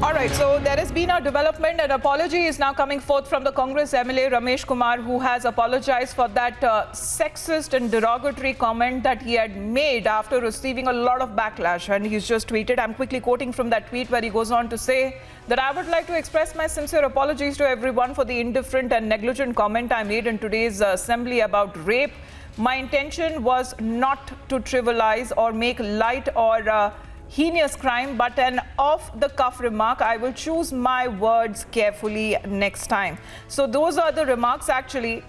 All right, so there has been a development. An apology is now coming forth from the Congress MLA Ramesh Kumar, who has apologized for that sexist and derogatory comment that he had made after receiving a lot of backlash. And he's just tweeted, I'm quickly quoting from that tweet where he goes on to say that I would like to express my sincere apologies to everyone for the indifferent and negligent comment I made in today's assembly about rape. My intention was not to trivialize or make light or heinous crime, but an off-the-cuff remark. I will choose my words carefully next time. So those are the remarks actually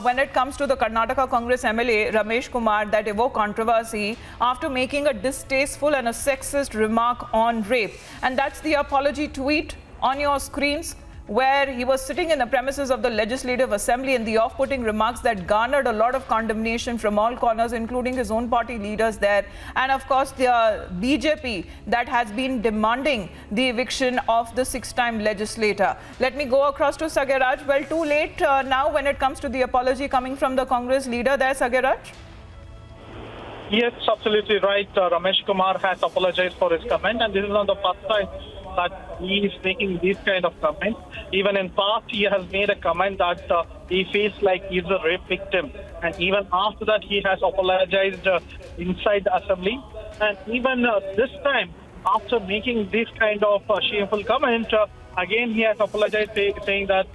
when it comes to the Karnataka Congress MLA Ramesh Kumar that evoke controversy after making a distasteful and a sexist remark on rape. And that's the apology tweet on your screens, where he was sitting in the premises of the Legislative Assembly, and the off-putting remarks that garnered a lot of condemnation from all corners, including his own party leaders there, and of course the BJP that has been demanding the eviction of the six-time legislator. Let me go across to Sagaraj. Well, too late now when it comes to the apology coming from the Congress leader there, Sagaraj? Yes, absolutely right. Ramesh Kumar has apologized for his comment, and this is not the first time that he is making these kind of comments. Even in past, he has made a comment that he feels like he's a rape victim, and even after that, he has apologized inside the assembly. And even this time, after making this kind of shameful comment, again he has apologized, saying that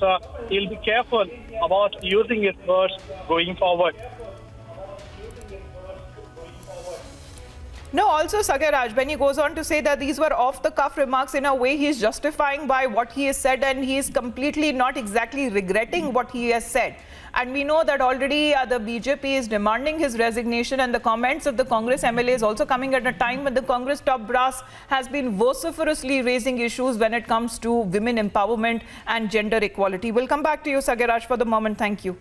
he'll be careful about using his words going forward. No, also Sagaraj, when he goes on to say that these were off-the-cuff remarks, in a way he's justifying by what he has said, and he is completely not exactly regretting what he has said. And we know that already the BJP is demanding his resignation, and the comments of the Congress MLA is also coming at a time when the Congress top brass has been vociferously raising issues when it comes to women empowerment and gender equality. We'll come back to you, Sagaraj, for the moment. Thank you.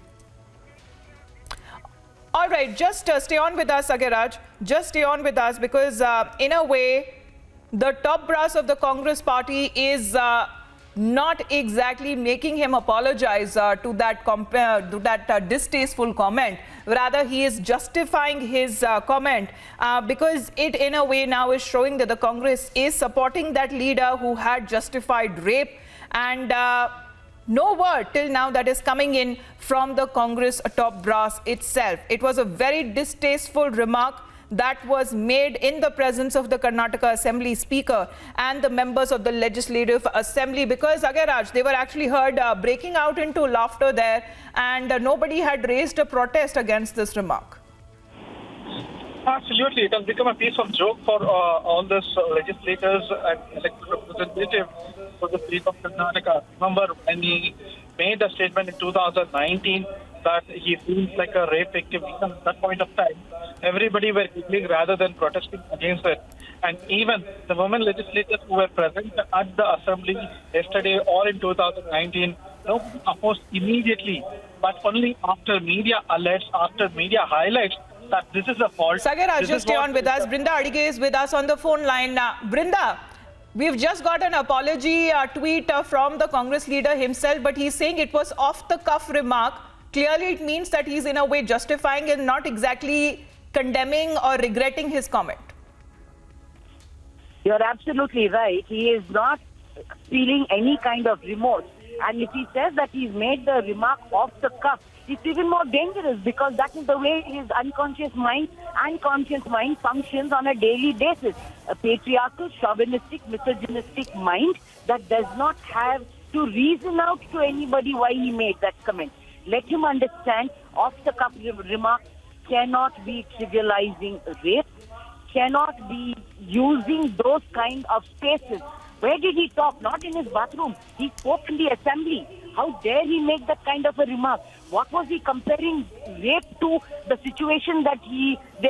All right, just stay on with us, Sagaraj. Just stay on with us, because in a way, the top brass of the Congress party is not exactly making him apologize to that distasteful comment. Rather, he is justifying his comment because it in a way now is showing that the Congress is supporting that leader who had justified rape, and no word till now that is coming in from the Congress top brass itself. It was a very distasteful remark that was made in the presence of the Karnataka Assembly Speaker and the members of the Legislative Assembly, because Agaraj, they were actually heard breaking out into laughter there, and nobody had raised a protest against this remark. Absolutely. It has become a piece of joke for all these legislators and elected representatives for the state of Karnataka. Remember when he made a statement in 2019 that he feels like a rape victim? At that point of time, everybody were giggling rather than protesting against it. And even the women legislators who were present at the assembly yesterday or in 2019, nobody opposed immediately, but only after media alerts, after media highlights that this is a fault. Sagaraj, just stay on with us. Brinda Adige is with us on the phone line. Brinda, we've just got an apology tweet from the Congress leader himself, but he's saying it was off-the-cuff remark. Clearly, it means that he's in a way justifying and not exactly condemning or regretting his comment. You're absolutely right. He is not feeling any kind of remorse. And if he says that he's made the remark off the cuff, it's even more dangerous, because that is the way his unconscious mind and conscious mind functions on a daily basis. A patriarchal, chauvinistic, misogynistic mind that does not have to reason out to anybody why he made that comment. Let him understand off-the-cuff remarks cannot be trivializing rape, cannot be using those kind of spaces. Where did he talk? Not in his bathroom. He spoke in the assembly. How dare he make that kind of a remark? What was he comparing rape to? The situation that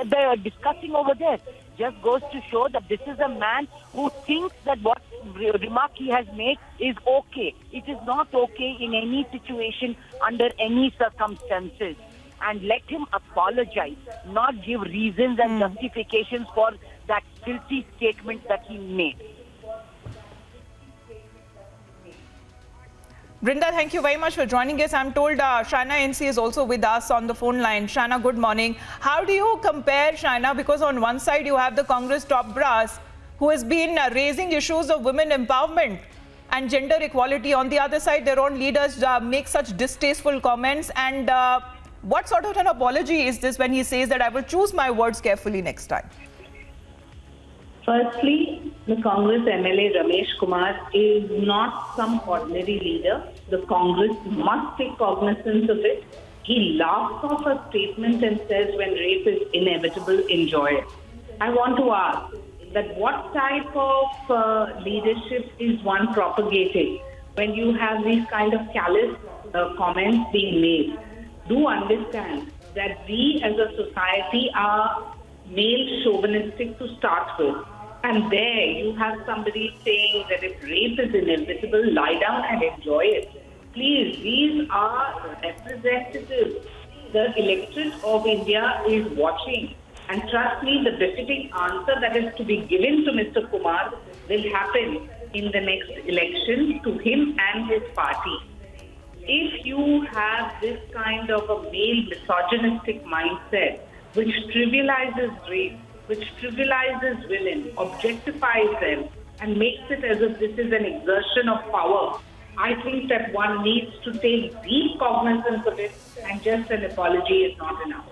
they are discussing over there just goes to show that this is a man who thinks that what remark he has made is okay. It is not okay in any situation, under any circumstances. And let him apologize, not give reasons and justifications for that filthy statement that he made. Brinda, thank you very much for joining us. I'm told Shaina NC is also with us on the phone line. Shaina, good morning. How do you compare, Shaina, because on one side you have the Congress top brass who has been raising issues of women empowerment and gender equality. On the other side, their own leaders make such distasteful comments. And what sort of an apology is this when he says that I will choose my words carefully next time? Firstly, the Congress MLA Ramesh Kumar is not some ordinary leader. The Congress must take cognizance of it. He laughs off a statement and says when rape is inevitable, enjoy it. I want to ask that what type of leadership is one propagating when you have these kind of callous comments being made? Do understand that we as a society are male chauvinistic to start with. And there you have somebody saying that if rape is inevitable, lie down and enjoy it. Please, these are representatives. The electorate of India is watching. And trust me, the befitting answer that is to be given to Mr. Kumar will happen in the next election to him and his party. If you have this kind of a male misogynistic mindset which trivializes rape, which trivializes women, objectifies them, and makes it as if this is an exertion of power, I think that one needs to take deep cognizance of it, and just an apology is not enough.